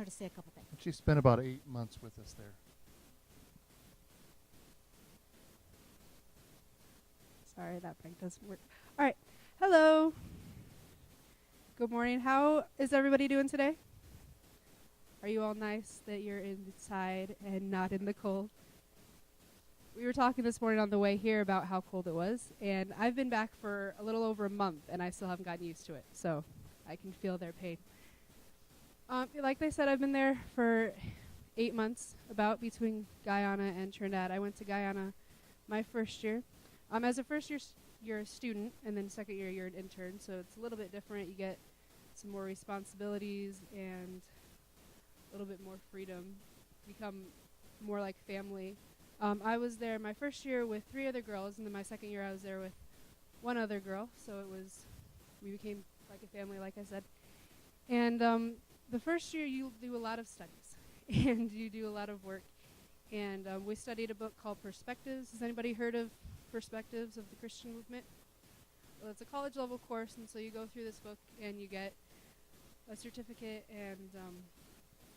her to say a couple things. She spent about 8 months with us there. Sorry, that mic doesn't work. All right. Hello. Good morning. How is everybody doing today? Are you all nice that you're inside and not in the cold? We were talking this morning on the way here about how cold it was, and I've been back for a little over a month, and I still haven't gotten used to it, so I can feel their pain. Like they said, I've been there for 8 months, about between Guyana and Trinidad. I went to Guyana my first year. As a first year, you're a student, and then second year, you're an intern, so it's a little bit different. You get some more responsibilities and a little bit more freedom, become more like family. I was there my first year with 3 other girls, and then my second year I was there with 1 other girl, so we became like a family, like I said. And the first year you do a lot of studies, and you do a lot of work. And we studied a book called Perspectives. Has anybody heard of Perspectives of the Christian Movement? Well, it's a college level course, and so you go through this book and you get a certificate, and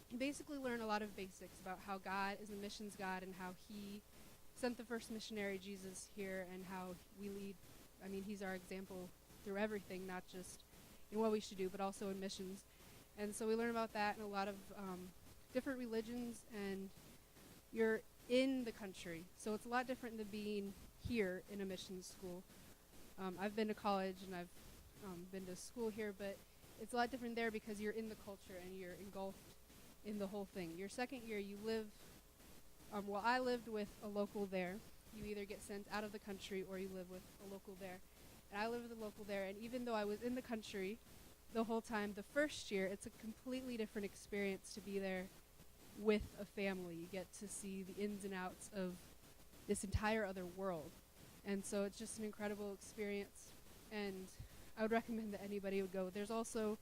you basically learn a lot of basics about how God is a missions God and how he sent the first missionary, Jesus, here, and how we lead. I mean, he's our example through everything, not just in what we should do, but also in missions. And so we learn about that and a lot of different religions, and you're in the country. So it's a lot different than being here in a missions school. I've been to college and I've been to school here, but it's a lot different there because you're in the culture and you're engulfed in the whole thing. Your second year, you live, well, I lived with a local there. You either get sent out of the country or you live with a local there. And I lived with a local there, and even though I was in the country the whole time, the first year, it's a completely different experience to be there with a family. You get to see the ins and outs of this entire other world. And so it's just an incredible experience, and I would recommend that anybody would go. There's also,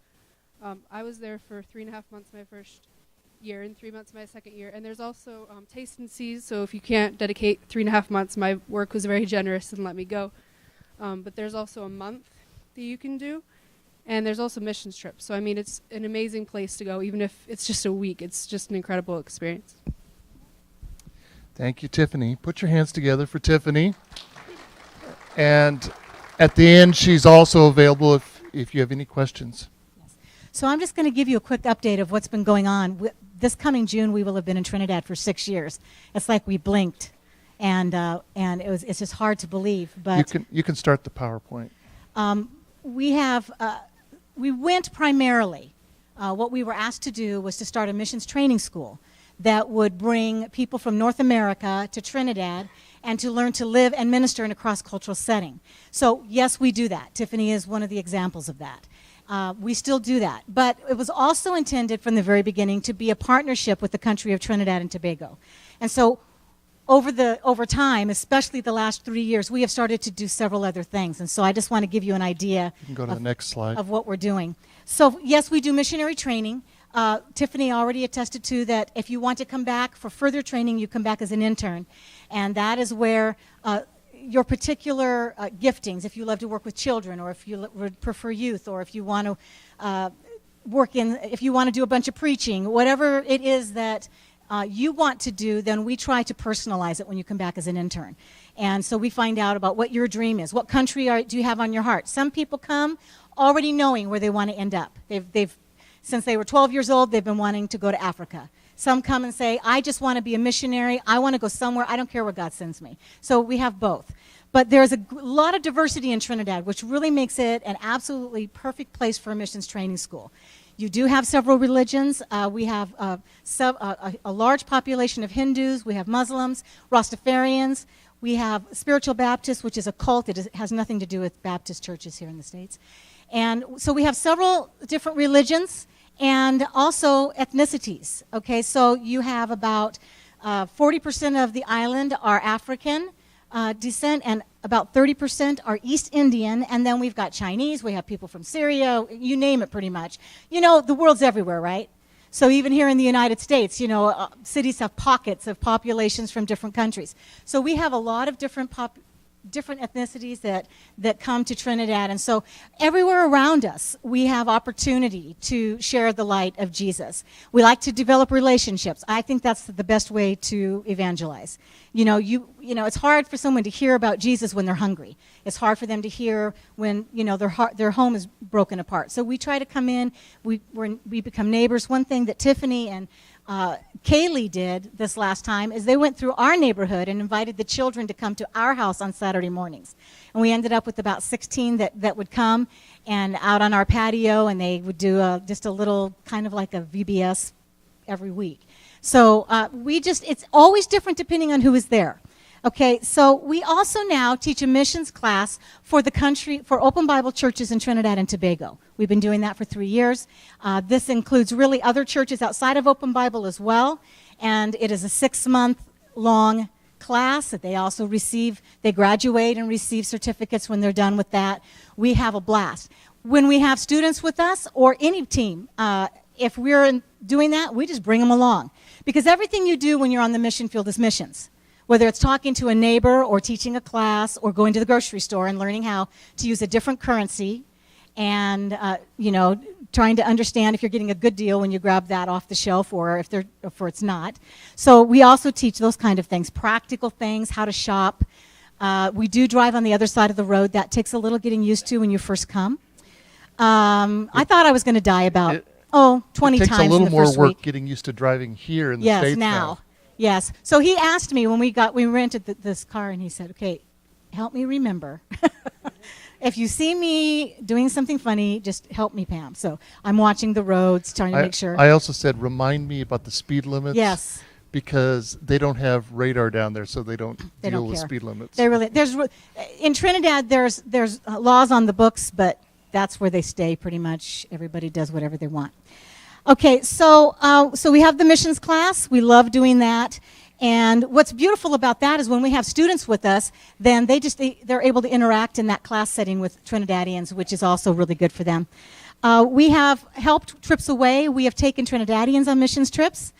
I was there for 3.5 months my first year and 3 months my second year, and there's also taste and sees, so if you can't dedicate 3.5 months, my work was very generous and let me go. But there's also a month that you can do, and there's also missions trips. So I mean, it's an amazing place to go, even if it's just a week. It's just an incredible experience. Thank you, Tiffany. Put your hands together for Tiffany. And at the end, she's also available if you have any questions. Yes. So I'm just going to give you a quick update of what's been going on. This coming June, we will have been in Trinidad for 6 years. It's like we blinked, and it's just hard to believe. But you can start the PowerPoint. We went primarily. What we were asked to do was to start a missions training school that would bring people from North America to Trinidad and to learn to live and minister in a cross-cultural setting. So yes, we do that. Tiffany is one of the examples of that. We still do that. But it was also intended from the very beginning to be a partnership with the country of Trinidad and Tobago. And so over time, especially the last 3 years, we have started to do several other things. And so I just want to give you an idea You can go to the next slide. of what we're doing. So yes, we do missionary training. Tiffany already attested to that if you want to come back for further training, you come back as an intern. And that is where your particular giftings, if you love to work with children, or if you would prefer youth, or if you want to if you want to do a bunch of preaching, whatever it is that you want to do, then we try to personalize it when you come back as an intern. And so we find out about what your dream is. What country do you have on your heart? Some people come already knowing where they want to end up. Since they were 12 years old, they've been wanting to go to Africa. Some come and say, I just want to be a missionary. I want to go somewhere. I don't care where God sends me. So we have both. But there's a lot of diversity in Trinidad, which really makes it an absolutely perfect place for a missions training school. You do have several religions. We have a large population of Hindus. We have Muslims, Rastafarians. We have Spiritual Baptists, which is a cult. It has nothing to do with Baptist churches here in the States. And so we have several different religions and also ethnicities. Okay, so you have about 40% of the island are African descent, and about 30% are East Indian, and then we've got Chinese, we have people from Syria, you name it pretty much. You know, the world's everywhere, right? So even here in the United States, you know, cities have pockets of populations from different countries. So we have a lot of different different ethnicities that come to Trinidad. And so everywhere around us, we have opportunity to share the light of Jesus. We like to develop relationships. I think that's the best way to evangelize. You know, it's hard for someone to hear about Jesus when they're hungry. It's hard for them to hear when, their home is broken apart. So we try to come in, we become neighbors. One thing that Tiffany and Kaylee did this last time is they went through our neighborhood and invited the children to come to our house on Saturday mornings. And we ended up with about 16 that would come and out on our patio, and they would do just a little kind of like a VBS every week. So it's always different depending on who is there. Okay, so we also now teach a missions class for the country, for Open Bible churches in Trinidad and Tobago. We've been doing that for 3 years. This includes really other churches outside of Open Bible as well, and it is a 6-month-long class that they also receive. They graduate and receive certificates when they're done with that. We have a blast. When we have students with us, or any team, if we're doing that, we just bring them along. Because everything you do when you're on the mission field is missions. Whether it's talking to a neighbor or teaching a class or going to the grocery store and learning how to use a different currency and, trying to understand if you're getting a good deal when you grab that off the shelf or if it's not. So we also teach those kind of things, practical things, how to shop. We do drive on the other side of the road. That takes a little getting used to when you first come. I thought I was going to die about 20 times in the first week. It takes a little more work getting used to driving here in the States now. Yes. So he asked me when we rented this car, and he said, okay, help me remember. If you see me doing something funny, just help me, Pam. So I'm watching the roads, trying to make sure. I also said, remind me about the speed limits. Yes. Because they don't have radar down there, so they don't deal with care. speed limits. In Trinidad, there's laws on the books, but that's where they stay pretty much. Everybody does whatever they want. Okay, so we have the missions class. We love doing that. And what's beautiful about that is when we have students with us, then they're able to interact in that class setting with Trinidadians, which is also really good for them. We have helped trips away. We have taken Trinidadians on missions trips.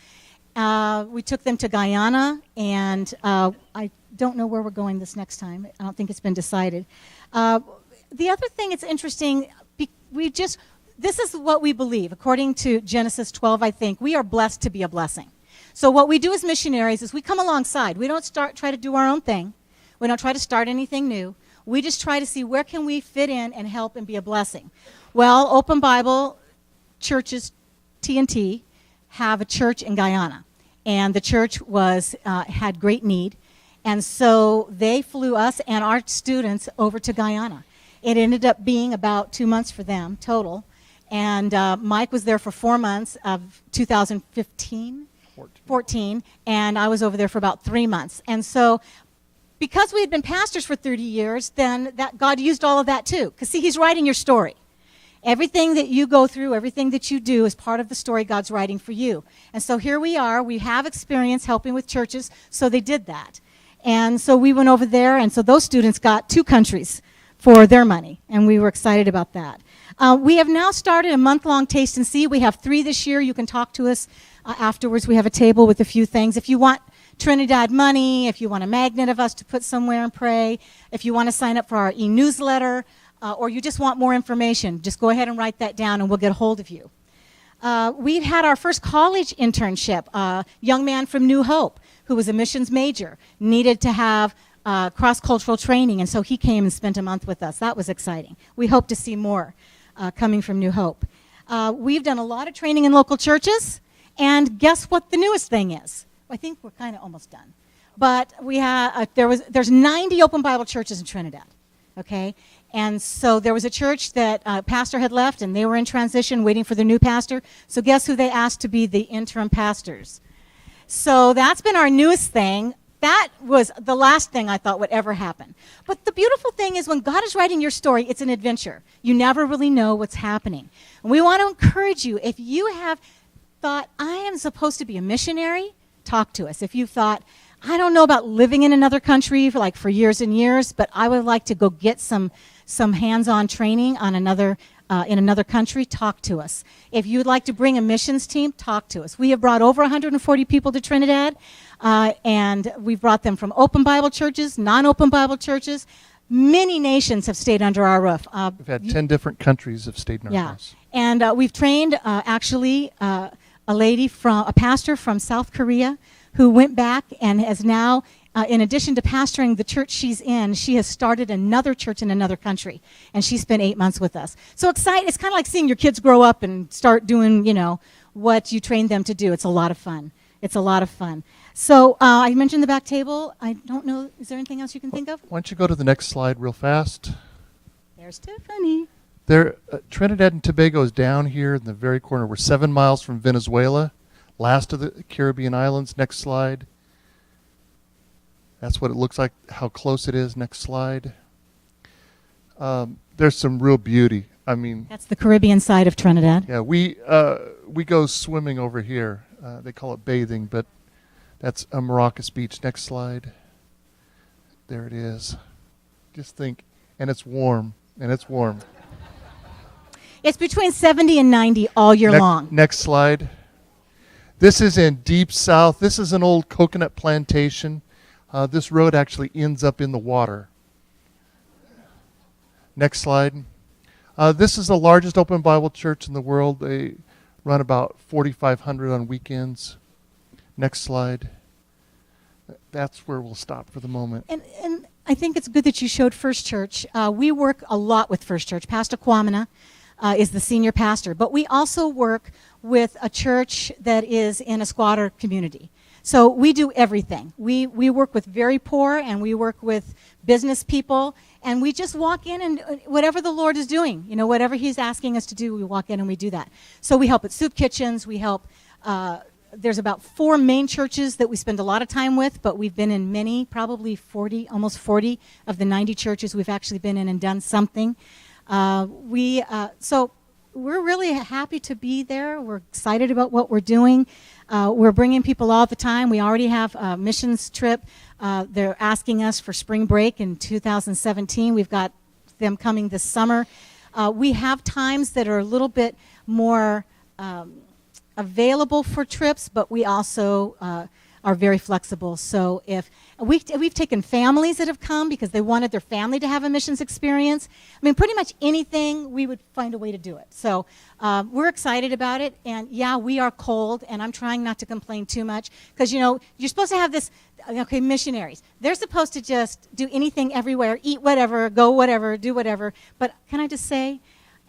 We took them to Guyana, and I don't know where we're going this next time. I don't think it's been decided. The other thing that's interesting, this is what we believe. According to Genesis 12, I think, we are blessed to be a blessing. So what we do as missionaries is we come alongside. We don't try to do our own thing. We don't try to start anything new. We just try to see where can we fit in and help and be a blessing. Well, Open Bible churches, TNT, have a church in Guyana. And the church had great need. And so they flew us and our students over to Guyana. It ended up being about 2 months for them total. And Mike was there for 4 months of 2015. 14, and I was over there for about 3 months. And so because we had been pastors for 30 years, then that God used all of that too. Because see, he's writing your story. Everything that you go through, everything that you do is part of the story God's writing for you. And so here we are. We have experience helping with churches, so they did that. And so we went over there, and so those students got 2 countries for their money, and we were excited about that. We have now started a month-long taste and see. We have 3 this year. You can talk to us afterwards. We have a table with a few things. If you want Trinidad money, if you want a magnet of us to put somewhere and pray, if you want to sign up for our e-newsletter, or you just want more information, just go ahead and write that down and we'll get a hold of you. We've had our first college internship. A young man from New Hope who was a missions major needed to have cross-cultural training, and so he came and spent a month with us. That was exciting. We hope to see more coming from New Hope. We've done a lot of training in local churches, and guess what the newest thing is? I think we're kind of almost done. But we have there's 90 Open Bible churches in Trinidad, okay? And so there was a church that pastor had left, and they were in transition waiting for the new pastor. So guess who they asked to be the interim pastors? So that's been our newest thing. That was the last thing I thought would ever happen. But the beautiful thing is when God is writing your story, it's an adventure. You never really know what's happening. And we want to encourage you, if you have thought, I am supposed to be a missionary, talk to us. If you've thought, I don't know about living in another country for years and years, but I would like to go get some hands-on training on another in another country, talk to us. If you would like to bring a missions team, talk to us. We have brought over 140 people to Trinidad, and we've brought them from open Bible churches, non-open Bible churches. Many nations have stayed under our roof. We've had 10 different countries have stayed in our house. And we've trained actually a pastor from South Korea who went back and has now, in addition to pastoring the church she's in, she has started another church in another country. And she spent 8 months with us. So excited. It's kind of like seeing your kids grow up and start doing, what you trained them to do. It's a lot of fun. It's a lot of fun. So I mentioned the back table. I don't know. Is there anything else you can think of? Why don't you go to the next slide real fast? There's Tiffany. There, Trinidad and Tobago is down here in the very corner. We're 7 miles from Venezuela, last of the Caribbean islands. Next slide. That's what it looks like, how close it is. Next slide. There's some real beauty. I mean, that's the Caribbean side of Trinidad. Yeah, we go swimming over here. They call it bathing, but that's a Maracas Beach. Next slide. There it is. Just think, and it's warm, It's between 70 and 90 all year long. Next slide. This is in deep south. This is an old coconut plantation. This road actually ends up in the water. Next slide. This is the largest open Bible church in the world. They run about 4,500 on weekends. Next slide. That's where we'll stop for the moment. And I think it's good that you showed First Church. We work a lot with First Church. Pastor Kwamina is the senior pastor. But we also work with a church that is in a squatter community. So we do everything. We work with very poor, and we work with business people, and we just walk in and whatever the Lord is doing, whatever he's asking us to do, we walk in and we do that. So we help at soup kitchens. We help, there's about 4 main churches that we spend a lot of time with, but we've been in many, probably 40, almost 40 of the 90 churches we've actually been in and done something. So we're really happy to be there. We're excited about what we're doing. We're bringing people all the time. We already have a missions trip. They're asking us for spring break in 2017. We've got them coming this summer. We have times that are a little bit more available for trips, but we also are very flexible. So if we've taken families that have come because they wanted their family to have a missions experience. I mean, pretty much anything, we would find a way to do it. So we're excited about it. And yeah, we are cold, and I'm trying not to complain too much because, you're supposed to have this, okay, missionaries. They're supposed to just do anything everywhere, eat whatever, go whatever, do whatever. But can I just say,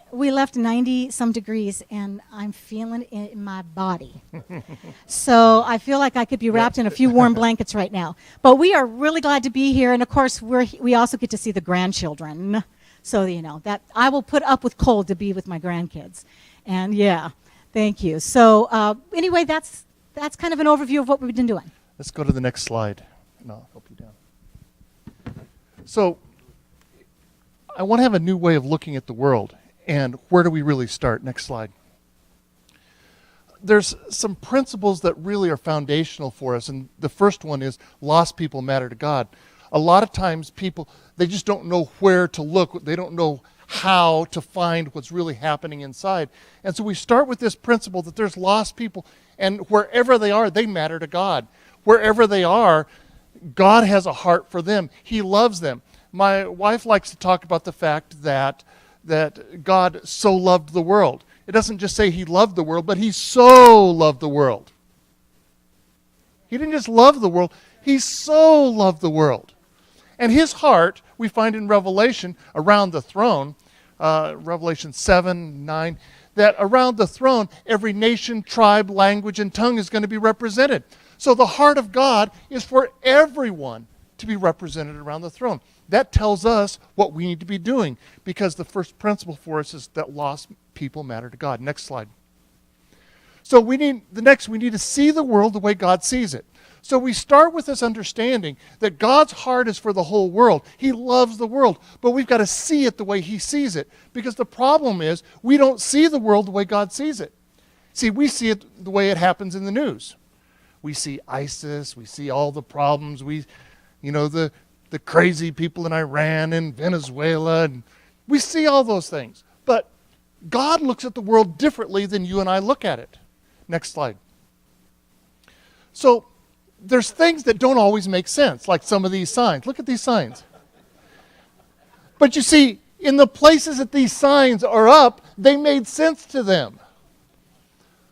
we left 90-some degrees, and I'm feeling it in my body. So I feel like I could be wrapped in a few warm blankets right now. But we are really glad to be here, and of course, we also get to see the grandchildren. So, that I will put up with cold to be with my grandkids. And yeah, thank you. So anyway, that's kind of an overview of what we've been doing. Let's go to the next slide, and I'll help you down. So I want to have a new way of looking at the world. And where do we really start? Next slide. There's some principles that really are foundational for us. And the first one is lost people matter to God. A lot of times people, they just don't know where to look. They don't know how to find what's really happening inside. And so we start with this principle that there's lost people. And wherever they are, they matter to God. Wherever they are, God has a heart for them. He loves them. My wife likes to talk about the fact that God so loved the world. It doesn't just say he loved the world, but he so loved the world. He didn't just love the world, he so loved the world. And his heart, we find in Revelation, around the throne, Revelation 7, 9, that around the throne, every nation, tribe, language, and tongue is going to be represented. So the heart of God is for everyone to be represented around the throne. That tells us what we need to be doing, because the first principle for us is that lost people matter to God. Next slide. So we need to see the world the way God sees it. So we start with this understanding that God's heart is for the whole world. He loves the world, but we've got to see it the way he sees it, because the problem is we don't see the world the way God sees it. See, we see it the way it happens in the news. We see ISIS, we see all the problems, the crazy people in Iran and Venezuela, and we see all those things. But God looks at the world differently than you and I look at it. Next slide. So there's things that don't always make sense, like some of these signs. Look at these signs. But you see, in the places that these signs are up, they made sense to them.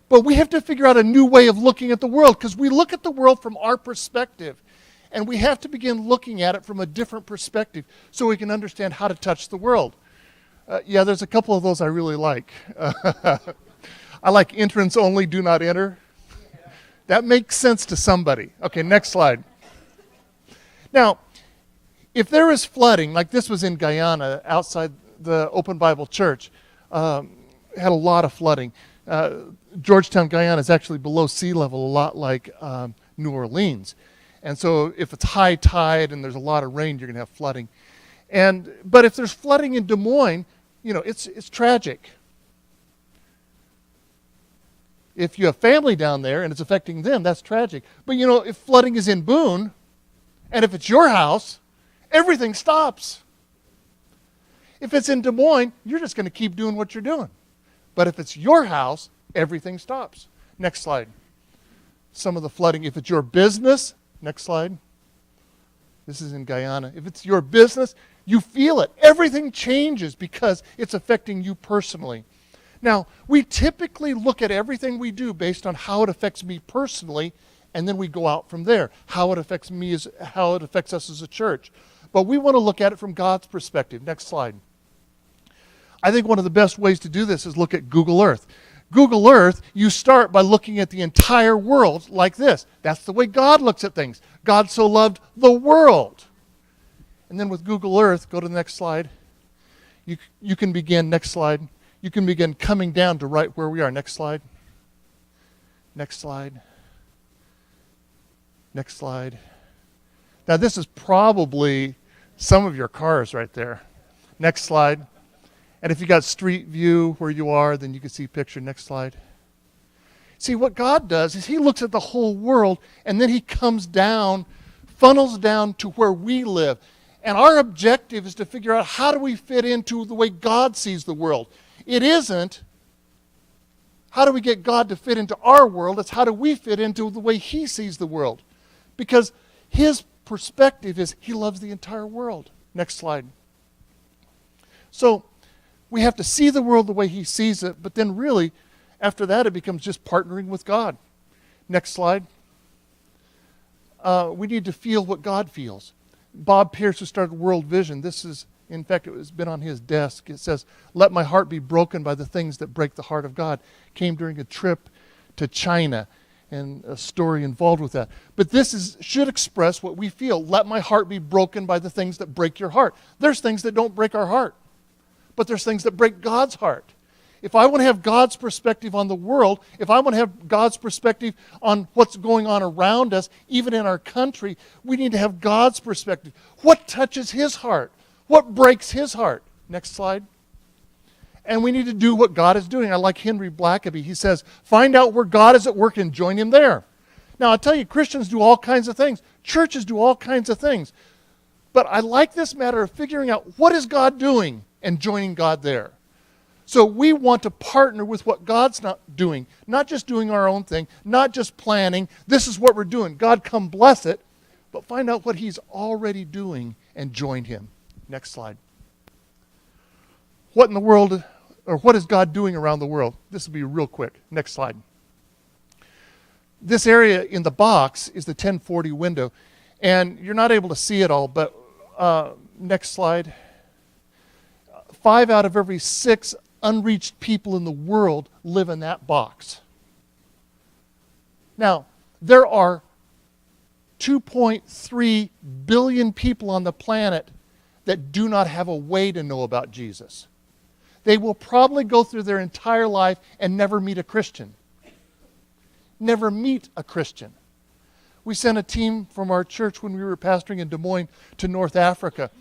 But we have to figure out a new way of looking at the world, because we look at the world from our perspective, and we have to begin looking at it from a different perspective so we can understand how to touch the world. Yeah, there's a couple of those I really like. I like entrance only, do not enter. That makes sense to somebody. Okay, next slide. Now, if there is flooding, like this was in Guyana, outside the Open Bible Church, had a lot of flooding. Georgetown, Guyana is actually below sea level, a lot like New Orleans. And so if it's high tide and there's a lot of rain, you're going to have flooding. But if there's flooding in Des Moines, it's tragic. If you have family down there and it's affecting them, that's tragic. But if flooding is in Boone, and if it's your house, everything stops. If it's in Des Moines, you're just going to keep doing what you're doing. But if it's your house, everything stops. Next slide. Some of the flooding. If it's your business, next slide. This is in Guyana. If it's your business, you feel it. Everything changes because it's affecting you personally. Now, we typically look at everything we do based on how it affects me personally, and then we go out from there. How it affects me is how it affects us as a church. But we want to look at it from God's perspective. Next slide. I think one of the best ways to do this is look at Google Earth. Google Earth, you start by looking at the entire world like this. That's the way God looks at things. God so loved the world. And then with Google Earth, go to the next slide. You can begin, next slide. You can begin coming down to right where we are. Next slide. Next slide. Next slide. Now this is probably some of your cars right there. Next slide. And if you got street view where you are, then you can see picture. Next slide. See, what God does is he looks at the whole world, and then he comes down, funnels down to where we live. And our objective is to figure out how do we fit into the way God sees the world. It isn't how do we get God to fit into our world, it's how do we fit into the way he sees the world. Because his perspective is he loves the entire world. Next slide. So we have to see the world the way he sees it, but then really, after that, it becomes just partnering with God. Next slide. We need to feel what God feels. Bob Pierce, who started World Vision, this is, in fact, it has been on his desk. It says, "Let my heart be broken by the things that break the heart of God." Came during a trip to China, and a story involved with that. But this should express what we feel. Let my heart be broken by the things that break your heart. There's things that don't break our heart, but there's things that break God's heart. If I want to have God's perspective on the world, if I want to have God's perspective on what's going on around us, even in our country, we need to have God's perspective. What touches his heart? What breaks his heart? Next slide. And we need to do what God is doing. I like Henry Blackaby. He says, find out where God is at work and join him there. Now, I tell you, Christians do all kinds of things. Churches do all kinds of things. But I like this matter of figuring out what is God doing and joining God there. So we want to partner with what God's not doing, not just doing our own thing, not just planning. This is what we're doing. God, come bless it, but find out what he's already doing and join him. Next slide. What in the world, or what is God doing around the world? This will be real quick. Next slide. This area in the box is the 1040 window, and you're not able to see it all, but next slide. 5 out of every 6 unreached people in the world live in that box. Now, there are 2.3 billion people on the planet that do not have a way to know about Jesus. They will probably go through their entire life and never meet a Christian. Never meet a Christian. We sent a team from our church when we were pastoring in Des Moines to North Africa.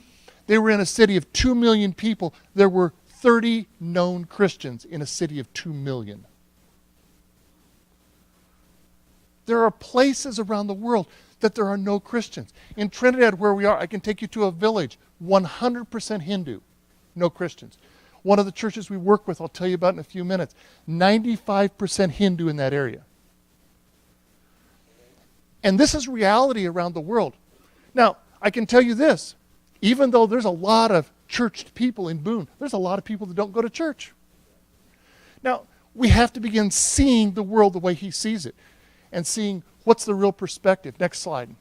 They were in a city of 2 million people. There were 30 known Christians in a city of 2 million. There are places around the world that there are no Christians. In Trinidad, where we are, I can take you to a village, 100% Hindu, no Christians. One of the churches we work with, I'll tell you about in a few minutes, 95% Hindu in that area. And this is reality around the world. Now, I can tell you this, even though there's a lot of churched people in Boone, there's a lot of people that don't go to church. Now, we have to begin seeing the world the way he sees it and seeing what's the real perspective. Next slide.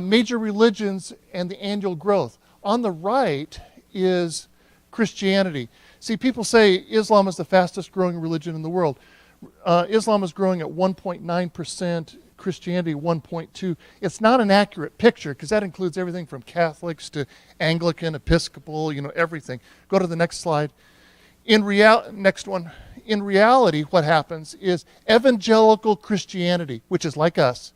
Major religions and the annual growth. On the right is Christianity. See, people say Islam is the fastest growing religion in the world. Islam is growing at 1.9%, Christianity 1.2%. It's not an accurate picture because that includes everything from Catholics to Anglican, Episcopal, everything. Go to the next slide. Next one. In reality, what happens is evangelical Christianity, which is like us.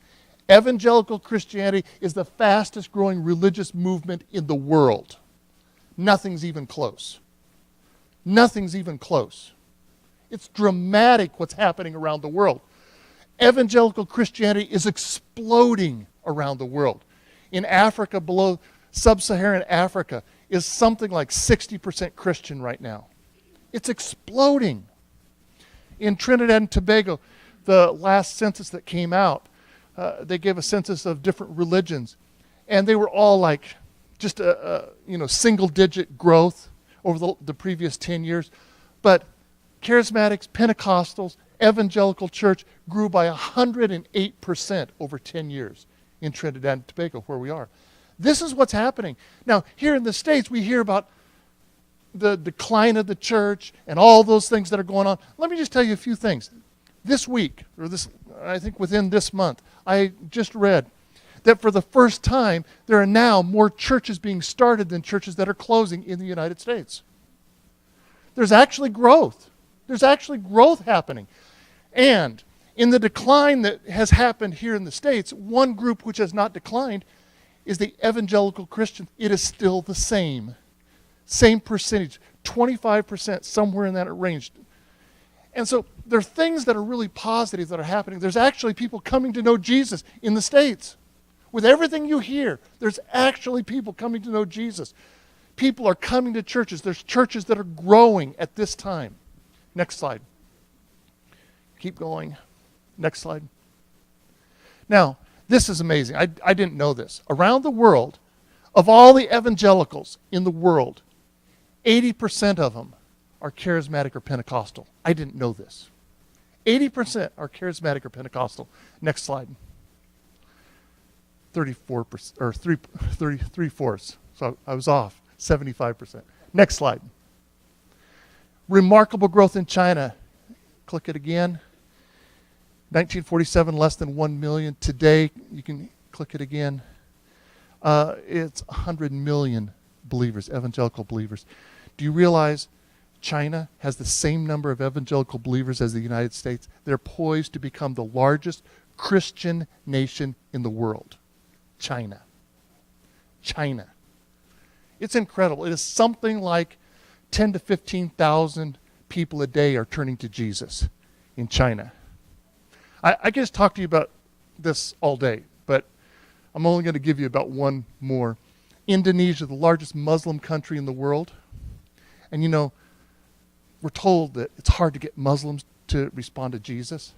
Evangelical Christianity is the fastest growing religious movement in the world. Nothing's even close. Nothing's even close. It's dramatic what's happening around the world. Evangelical Christianity is exploding around the world. In Africa, below sub-Saharan Africa, is something like 60% Christian right now. It's exploding. In Trinidad and Tobago, the last census that came out, they gave a census of different religions, and they were all like just a single-digit growth over the previous 10 years. But Charismatics, Pentecostals, Evangelical Church grew by 108% over 10 years in Trinidad and Tobago, where we are. This is what's happening. Now, here in the States, we hear about the decline of the church and all those things that are going on. Let me just tell you a few things. This week, I think within this month, I just read that for the first time, there are now more churches being started than churches that are closing in the United States. There's actually growth. There's actually growth happening. And in the decline that has happened here in the States, one group which has not declined is the evangelical Christians. It is still the same. Same percentage, 25%, somewhere in that range. And so there are things that are really positive that are happening. There's actually people coming to know Jesus in the States. With everything you hear, there's actually people coming to know Jesus. People are coming to churches. There's churches that are growing at this time. Next slide. Keep going. Next slide. Now, this is amazing. I didn't know this. Around the world, of all the evangelicals in the world, 80% of them are charismatic or Pentecostal. I didn't know this. 80% are charismatic or Pentecostal. Next slide. 34%, or 3/4. So I was off. 75%. Next slide. Remarkable growth in China. Click it again. 1947, less than 1 million. Today, you can click it again. It's 100 million believers, evangelical believers. Do you realize China has the same number of evangelical believers as the United States? They're poised to become the largest Christian nation in the world. China. China. It's incredible. It is something like 10 to 15,000 people a day are turning to Jesus in China. I could just talk to you about this all day, but I'm only going to give you about one more. Indonesia, the largest Muslim country in the world. And we're told that it's hard to get Muslims to respond to Jesus.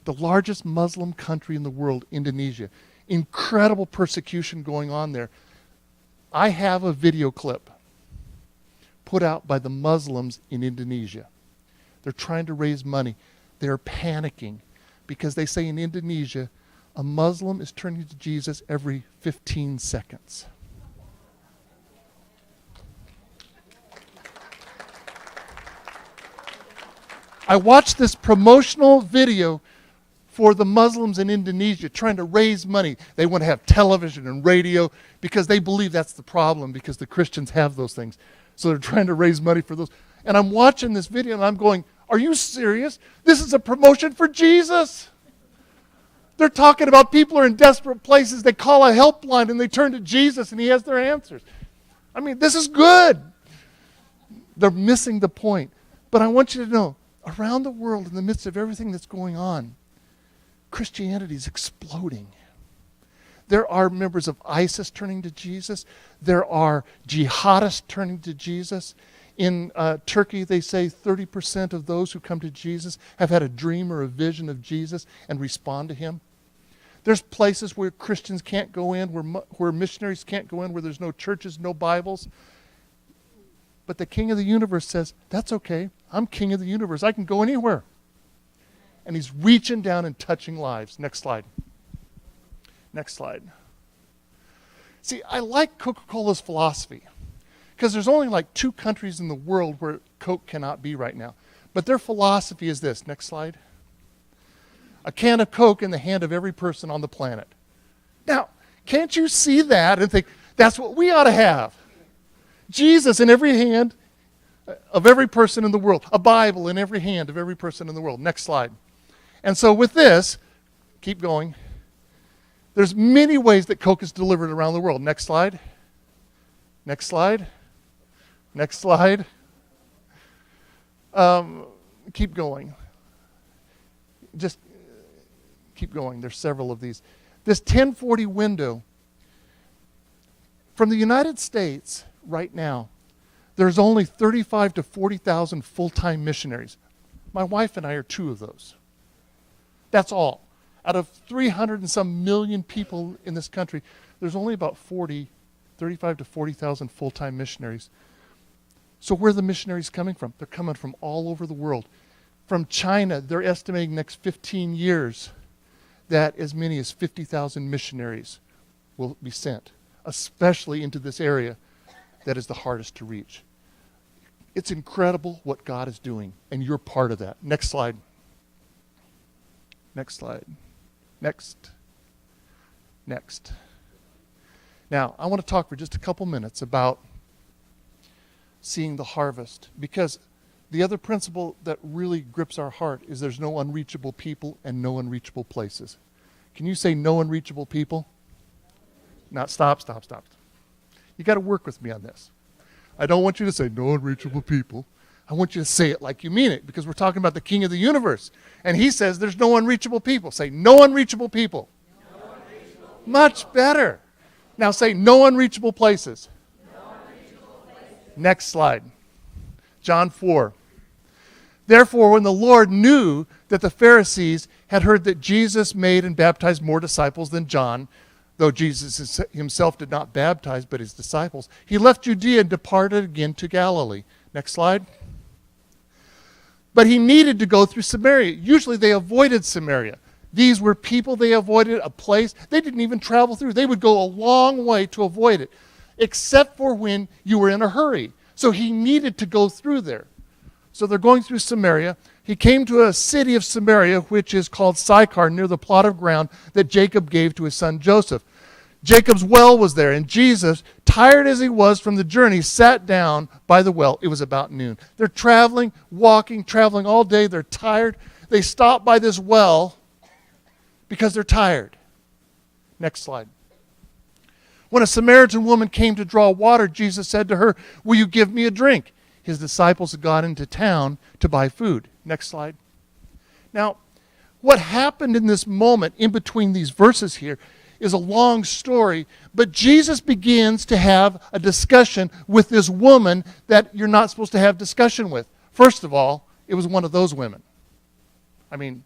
The largest Muslim country in the world, Indonesia. Incredible persecution going on there. I have a video clip put out by the Muslims in Indonesia. They're trying to raise money. They're panicking because they say in Indonesia, a Muslim is turning to Jesus every 15 seconds. I watched this promotional video for the Muslims in Indonesia trying to raise money. They want to have television and radio because they believe that's the problem because the Christians have those things. So they're trying to raise money for those. And I'm watching this video and I'm going, are you serious? This is a promotion for Jesus. They're talking about people are in desperate places. They call a helpline and they turn to Jesus and he has their answers. I mean, this is good. They're missing the point. But I want you to know, around the world, in the midst of everything that's going on, Christianity is exploding. There are members of ISIS turning to Jesus. There are jihadists turning to Jesus. In Turkey, they say 30% of those who come to Jesus have had a dream or a vision of Jesus and respond to him. There's places where Christians can't go in, where missionaries can't go in, where there's no churches, no Bibles. But the King of the universe says, that's okay. I'm King of the universe. I can go anywhere. And he's reaching down and touching lives. Next slide. Next slide. See, I like Coca-Cola's philosophy because there's only like 2 countries in the world where Coke cannot be right now. But their philosophy is this. Next slide. A can of Coke in the hand of every person on the planet. Now, can't you see that and think, that's what we ought to have? Jesus in every hand of every person in the world. A Bible in every hand of every person in the world. Next slide. And so with this, keep going. There's many ways that Coke is delivered around the world. Next slide. Next slide. Next slide. Keep going. Just keep going. There's several of these. This 1040 window, from the United States right now, there's only 35 to 40,000 full-time missionaries. My wife and I are 2 of those. That's all. Out of 300 and some million people in this country, there's only about 35 to 40,000 full-time missionaries. So where are the missionaries coming from? They're coming from all over the world. From China, they're estimating next 15 years that as many as 50,000 missionaries will be sent, especially into this area that is the hardest to reach. It's incredible what God is doing, and you're part of that. Next slide. Next slide. Next. Next. Now, I want to talk for just a couple minutes about seeing the harvest, because the other principle that really grips our heart is there's no unreachable people and no unreachable places. Can you say no unreachable people? Now, stop. You got to work with me on this. I don't want you to say no unreachable people. I want you to say it like you mean it, because we're talking about the King of the universe. And he says there's no unreachable people. Say no unreachable people. No unreachable people. Much better. Now say no unreachable places. No unreachable places. Next slide. John 4. Therefore, when the Lord knew that the Pharisees had heard that Jesus made and baptized more disciples than John, though Jesus himself did not baptize but his disciples, he left Judea and departed again to Galilee. Next slide. But he needed to go through Samaria. Usually they avoided Samaria. These were people they avoided, a place they didn't even travel through. They would go a long way to avoid it, except for when you were in a hurry. So he needed to go through there. So they're going through Samaria. He came to a city of Samaria, which is called Sychar, near the plot of ground that Jacob gave to his son Joseph. Jacob's well was there, and Jesus, tired as he was from the journey, sat down by the well. It was about noon. They're traveling, walking, traveling all day. They're tired. They stop by this well because they're tired. Next slide. When a Samaritan woman came to draw water, Jesus said to her, "Will you give me a drink?" His disciples had gone into town to buy food. Next slide. Now, what happened in this moment in between these verses here is a long story, but Jesus begins to have a discussion with this woman that you're not supposed to have discussion with. First of all, it was one of those women. I mean,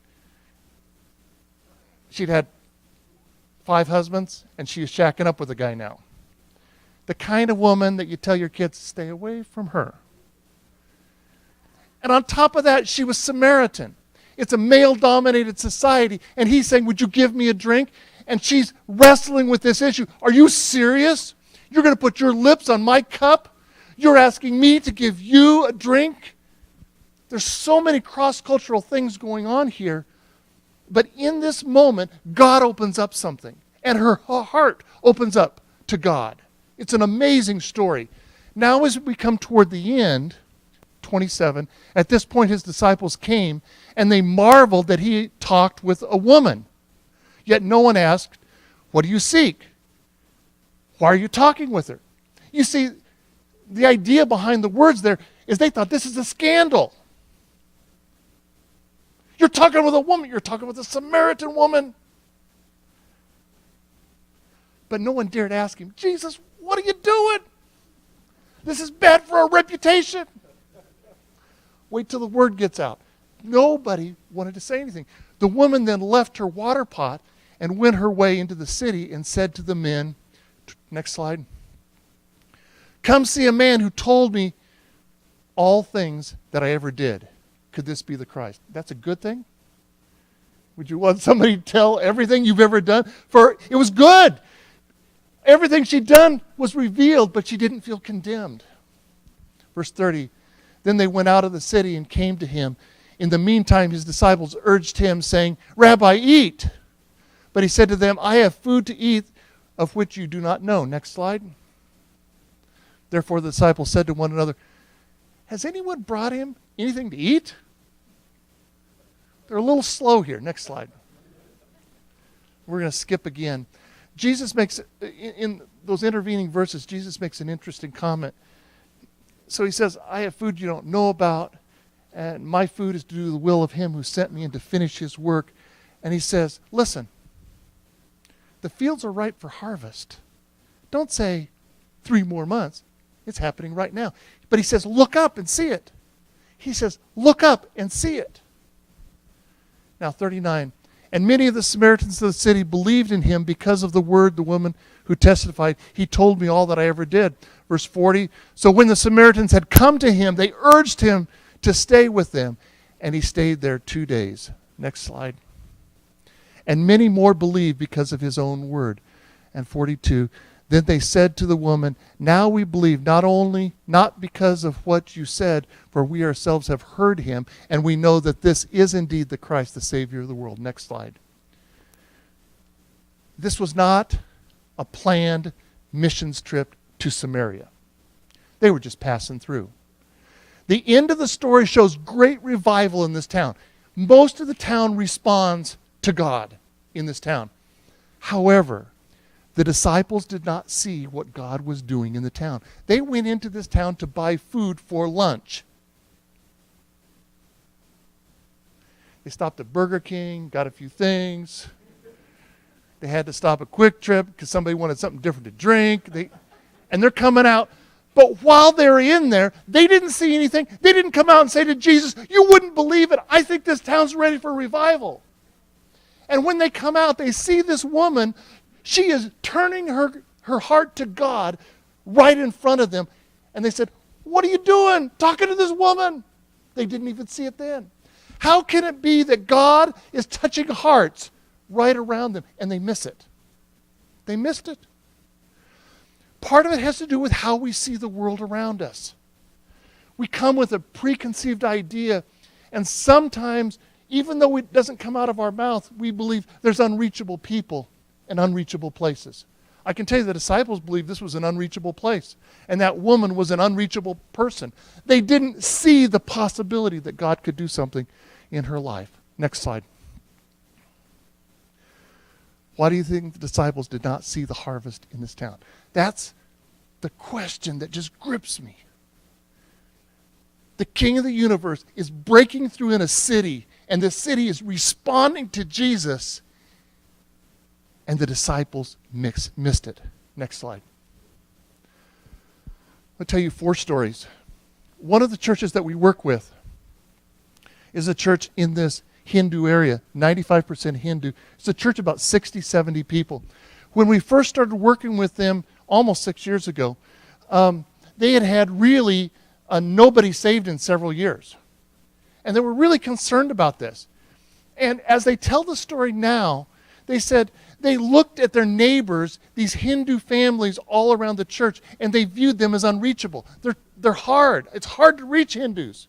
she'd had 5 husbands, and she was shacking up with a guy now. The kind of woman that you tell your kids, stay away from her. And on top of that, she was Samaritan. It's a male-dominated society, and he's saying, would you give me a drink? And she's wrestling with this issue. Are you serious? You're going to put your lips on my cup? You're asking me to give you a drink? There's so many cross-cultural things going on here. But in this moment, God opens up something. And her heart opens up to God. It's an amazing story. Now as we come toward the end, 27, at this point his disciples came, and they marveled that he talked with a woman. Yet no one asked, what do you seek? Why are you talking with her? You see, the idea behind the words there is they thought this is a scandal. You're talking with a woman. You're talking with a Samaritan woman. But no one dared ask him, Jesus, what are you doing? This is bad for our reputation. Wait till the word gets out. Nobody wanted to say anything. The woman then left her water pot and went her way into the city and said to the men, next slide, come see a man who told me all things that I ever did. Could this be the Christ? That's a good thing? Would you want somebody to tell everything you've ever done? For it was good. Everything she'd done was revealed, but she didn't feel condemned. Verse 30, then they went out of the city and came to him. In the meantime, his disciples urged him, saying, Rabbi, eat. But he said to them, I have food to eat of which you do not know. Next slide. Therefore the disciples said to one another, has anyone brought him anything to eat? They're a little slow here. Next slide. We're going to skip again. Jesus makes, in those intervening verses, Jesus makes an interesting comment. So he says, I have food you don't know about, and my food is to do the will of him who sent me and to finish his work. And he says, listen, the fields are ripe for harvest. Don't say 3 more months. It's happening right now. But he says, look up and see it. He says, look up and see it. Now 39. And many of the Samaritans of the city believed in him because of the word the woman who testified, he told me all that I ever did. Verse 40. So when the Samaritans had come to him, they urged him to stay with them. And he stayed there 2 days. Next slide. And many more believed because of his own word. And 42. Then they said to the woman, now we believe not because of what you said, for we ourselves have heard him, and we know that this is indeed the Christ, the Savior of the world. Next slide. This was not a planned missions trip to Samaria. They were just passing through. The end of the story shows great revival in this town. Most of the town responds to God in this town. However, the disciples did not see what God was doing in the town. They went into this town to buy food for lunch. They stopped at Burger King, got a few things. They had to stop at Quick Trip because somebody wanted something different to drink. And they're coming out. But while they're in there, they didn't see anything. They didn't come out and say to Jesus, you wouldn't believe it. I think this town's ready for revival. And when they come out, they see this woman. She is turning her heart to God right in front of them. And they said, what are you doing talking to this woman? They didn't even see it then. How can it be that God is touching hearts right around them and they miss it? They missed it. Part of it has to do with how we see the world around us. We come with a preconceived idea, and sometimes, even though it doesn't come out of our mouth, we believe there's unreachable people and unreachable places. I can tell you the disciples believed this was an unreachable place, and that woman was an unreachable person. They didn't see the possibility that God could do something in her life. Next slide. Why do you think the disciples did not see the harvest in this town? That's the question that just grips me. The King of the universe is breaking through in a city, and the city is responding to Jesus, and the disciples missed it. Next slide. I'll tell you 4 stories. One of the churches that we work with is a church in this Hindu area, 95% Hindu. It's a church about 60, 70 people. When we first started working with them almost 6 years ago, they had really nobody saved in several years. And they were really concerned about this. And as they tell the story now, they said they looked at their neighbors, these Hindu families all around the church, and they viewed them as unreachable. They're hard. It's hard to reach Hindus.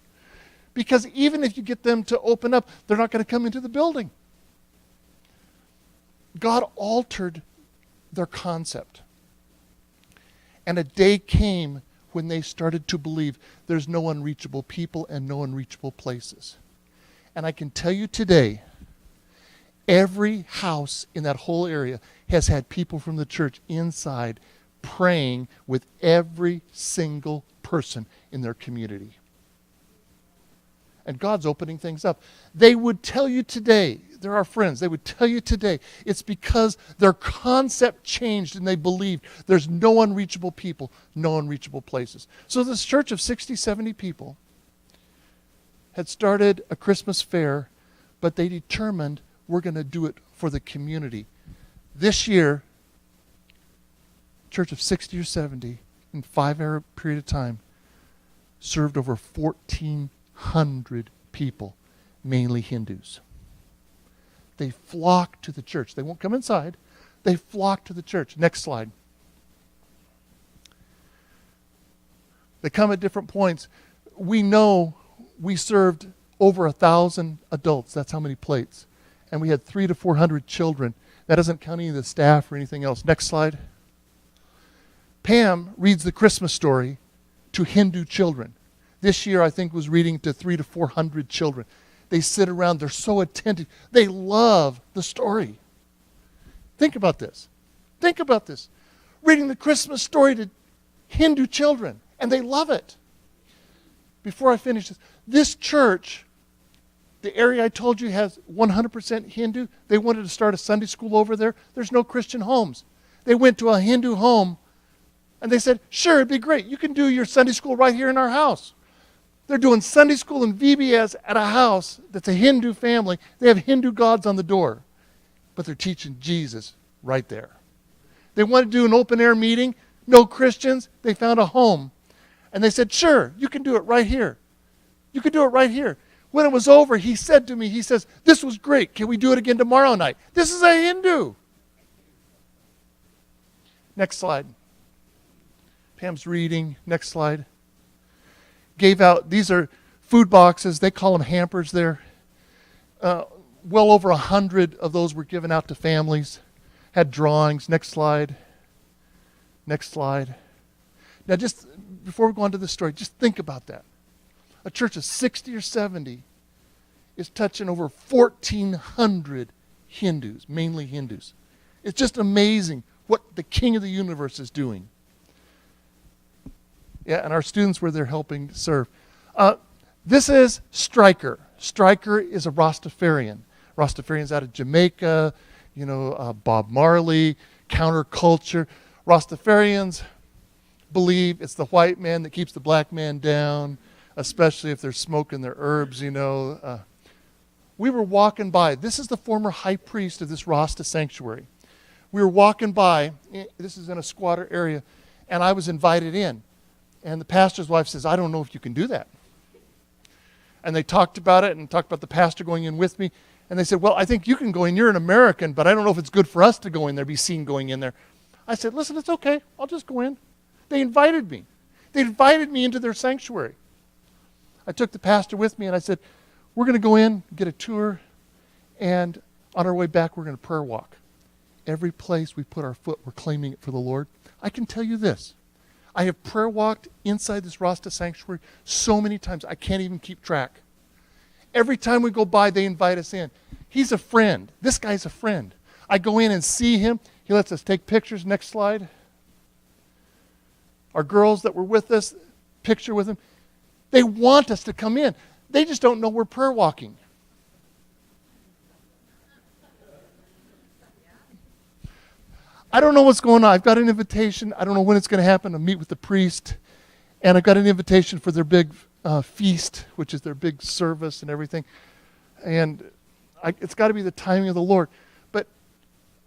Because even if you get them to open up, they're not going to come into the building. God altered their concept. And a day came when they started to believe there's no unreachable people and no unreachable places. And I can tell you today, every house in that whole area has had people from the church inside praying with every single person in their community. And God's opening things up. They would tell you today, they're our friends, they would tell you today, it's because their concept changed and they believed there's no unreachable people, no unreachable places. So this church of 60, 70 people had started a Christmas fair, but they determined we're going to do it for the community. This year, church of 60 or 70, in 5-hour period of time, served over 1,400 people, mainly Hindus. They flock to the church. They won't come inside. They flock to the church. Next slide. They come at different points. We know we served over 1,000 adults. That's how many plates. And we had 300 to 400 children. That doesn't count any of the staff or anything else. Next slide. Pam reads the Christmas story to Hindu children. This year, I think, was reading to 300 to 400 children. They sit around. They're so attentive. They love the story. Think about this. Think about this. Reading the Christmas story to Hindu children, and they love it. Before I finish this church, the area I told you has 100% Hindu. They wanted to start a Sunday school over there. There's no Christian homes. They went to a Hindu home, and they said, sure, it'd be great. You can do your Sunday school right here in our house. They're doing Sunday school in VBS at a house that's a Hindu family. They have Hindu gods on the door, but they're teaching Jesus right there. They wanted to do an open-air meeting. No Christians. They found a home. And they said, sure, you can do it right here. You can do it right here. When it was over, he said to me, he says, this was great. Can we do it again tomorrow night? This is a Hindu. Next slide. Pam's reading. Next slide. Gave out, these are food boxes. They call them hampers there. Well over 100 of those were given out to families. Had drawings. Next slide. Next slide. Now just before we go on to this story, just think about that. A church of 60 or 70 is touching over 1,400 Hindus, mainly Hindus. It's just amazing what the King of the universe is doing. Yeah, and our students were there helping serve. This is Stryker. Stryker is a Rastafarian. Rastafarians out of Jamaica, Bob Marley, counterculture. Rastafarians believe it's the white man that keeps the black man down, especially if they're smoking their herbs, We were walking by. This is the former high priest of this Rasta sanctuary. We were walking by. This is in a squatter area, and I was invited in. And the pastor's wife says, I don't know if you can do that. And they talked about it and talked about the pastor going in with me. And they said, well, I think you can go in. You're an American, but I don't know if it's good for us to go in there, be seen going in there. I said, listen, it's okay. I'll just go in. They invited me. They invited me into their sanctuary. I took the pastor with me and I said, we're going to go in, get a tour, and on our way back, we're going to prayer walk. Every place we put our foot, we're claiming it for the Lord. I can tell you this. I have prayer walked inside this Rasta sanctuary so many times, I can't even keep track. Every time we go by, they invite us in. He's a friend. This guy's a friend. I go in and see him. He lets us take pictures. Next slide. Our girls that were with us, picture with him. They want us to come in. They just don't know we're prayer walking. I don't know what's going on. I've got an invitation. I don't know when it's going to happen to meet with the priest. And I've got an invitation for their big feast, which is their big service and everything. And it's got to be the timing of the Lord. But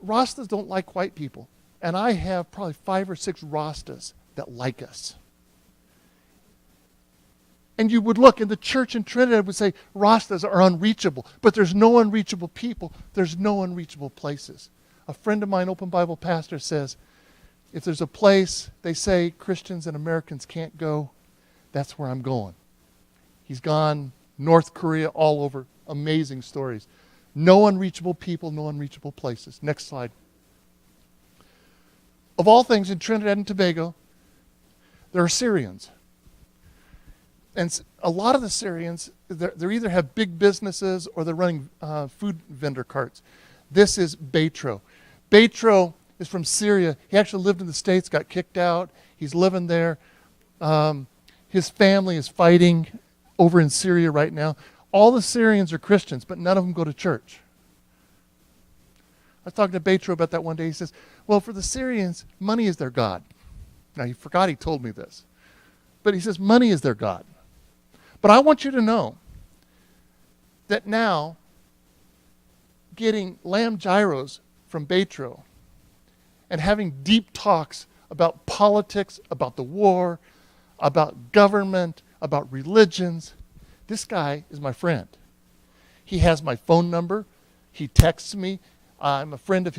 Rastas don't like white people. And I have probably 5 or 6 Rastas that like us. And you would look, in the church in Trinidad would say, Rastas are unreachable. But there's no unreachable people. There's no unreachable places. A friend of mine, open Bible pastor, says, if there's a place they say Christians and Americans can't go, that's where I'm going. He's gone North Korea, all over. Amazing stories. No unreachable people, no unreachable places. Next slide. Of all things, in Trinidad and Tobago, there are Syrians. And a lot of the Syrians, they either have big businesses or they're running food vendor carts. This is Betro. Betro is from Syria. He actually lived in the States, got kicked out. He's living there. His family is fighting over in Syria right now. All the Syrians are Christians, but none of them go to church. I was talking to Betro about that one day. He says, well, for the Syrians, money is their God. Now, he forgot he told me this. But he says, money is their God. But I want you to know that now, getting lamb gyros from Betro and having deep talks about politics, about the war, about government, about religions, this guy is my friend. He has my phone number. He texts me. I'm a friend of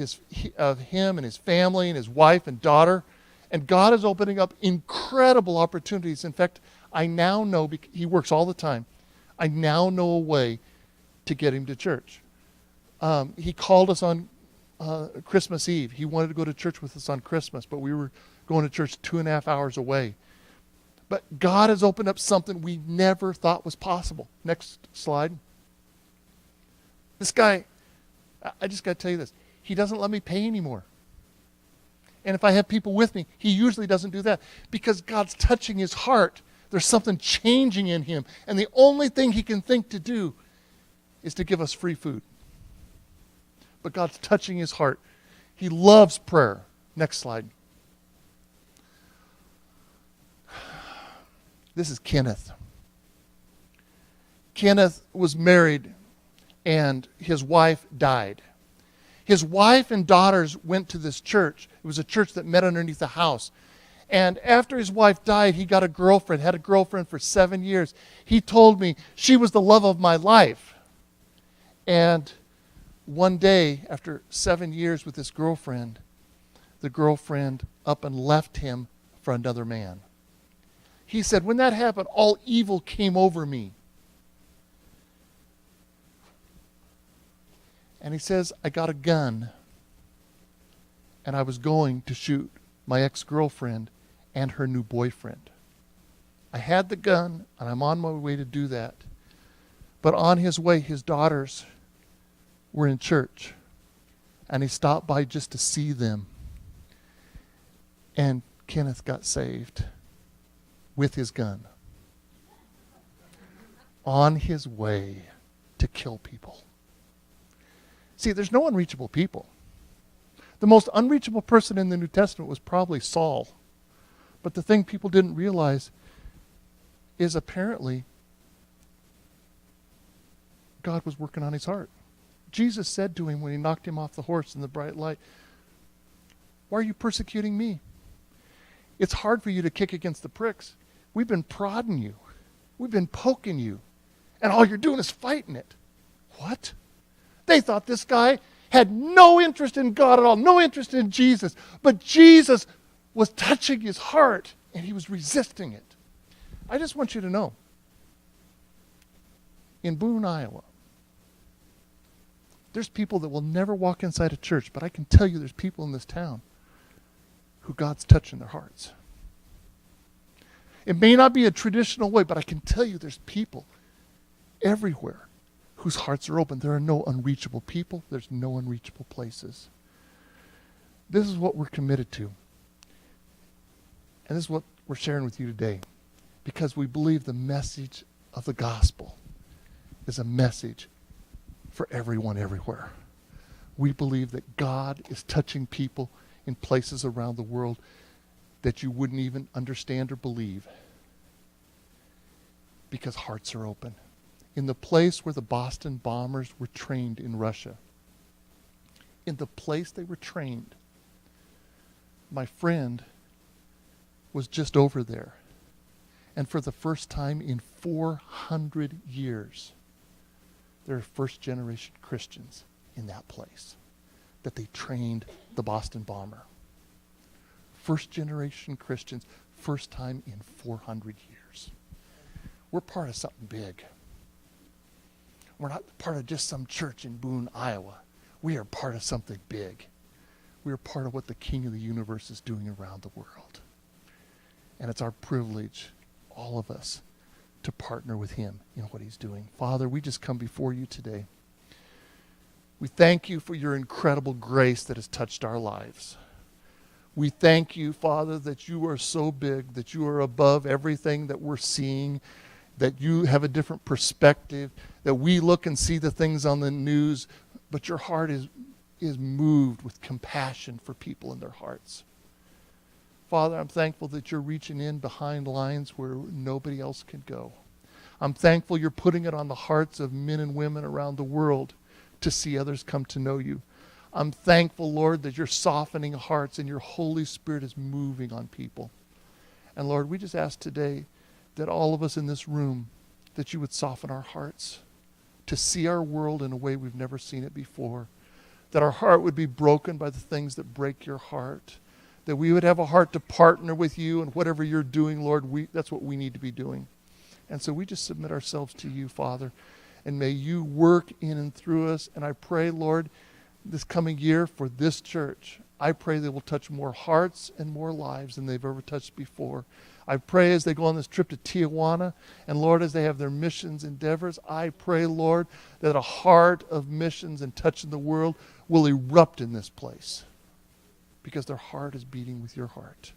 him and his family and his wife and daughter. And God is opening up incredible opportunities. In fact, I now know, he works all the time, I now know a way to get him to church. He called us on Christmas Eve. He wanted to go to church with us on Christmas, but we were going to church 2.5 hours away. But God has opened up something we never thought was possible. Next slide. This guy, I just got to tell you this. He doesn't let me pay anymore. And if I have people with me, he usually doesn't do that because God's touching his heart. There's something changing in him. And the only thing he can think to do is to give us free food. But God's touching his heart. He loves prayer. Next slide. This is Kenneth. Kenneth was married and his wife died. His wife and daughters went to this church. It was a church that met underneath a house. And after his wife died, he got a girlfriend, had a girlfriend for 7 years. He told me she was the love of my life. And one day, after 7 years with this girlfriend, the girlfriend up and left him for another man. He said, when that happened, all evil came over me. And he says, I got a gun, and I was going to shoot my ex-girlfriend and her new boyfriend. I had the gun, and I'm on my way to do that. But on his way, his daughters were in church, and he stopped by just to see them. And Kenneth got saved with his gun on his way to kill people. See, there's no unreachable people. The most unreachable person in the New Testament was probably Saul. But the thing people didn't realize is apparently God was working on his heart. Jesus said to him when he knocked him off the horse in the bright light, why are you persecuting me? It's hard for you to kick against the pricks. We've been prodding you. We've been poking you. And all you're doing is fighting it. What? They thought this guy had no interest in God at all, no interest in Jesus. But Jesus was touching his heart, and he was resisting it. I just want you to know, in Boone, Iowa, there's people that will never walk inside a church, but I can tell you there's people in this town who God's touching their hearts. It may not be a traditional way, but I can tell you there's people everywhere whose hearts are open. There are no unreachable people. There's no unreachable places. This is what we're committed to. And this is what we're sharing with you today. Because we believe the message of the gospel is a message for everyone everywhere. We believe that God is touching people in places around the world that you wouldn't even understand or believe. Because hearts are open. In the place where the Boston bombers were trained in Russia, in the place they were trained, my friend was just over there. And for the first time in 400 years, there are first-generation Christians in that place that they trained the Boston bomber. First-generation Christians, first time in 400 years. We're part of something big. We're not part of just some church in Boone, Iowa. We are part of something big. We are part of what the King of the universe is doing around the world. And it's our privilege, all of us, to partner with him in what he's doing. Father, we just come before you today. We thank you for your incredible grace that has touched our lives. We thank you, Father, that you are so big, that you are above everything that we're seeing, that you have a different perspective, that we look and see the things on the news, but your heart is moved with compassion for people in their hearts. Father, I'm thankful that you're reaching in behind lines where nobody else can go. I'm thankful you're putting it on the hearts of men and women around the world to see others come to know you. I'm thankful, Lord, that you're softening hearts and your Holy Spirit is moving on people. And Lord, we just ask today that all of us in this room, that you would soften our hearts to see our world in a way we've never seen it before, that our heart would be broken by the things that break your heart, that we would have a heart to partner with you and whatever you're doing, Lord, that's what we need to be doing. And so we just submit ourselves to you, Father, and may you work in and through us. And I pray, Lord, this coming year for this church, I pray they will touch more hearts and more lives than they've ever touched before. I pray as they go on this trip to Tijuana, and Lord, as they have their missions endeavors, I pray, Lord, that a heart of missions and touching the world will erupt in this place, because their heart is beating with your heart.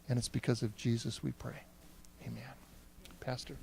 And it's because of Jesus we pray. Amen. Pastor.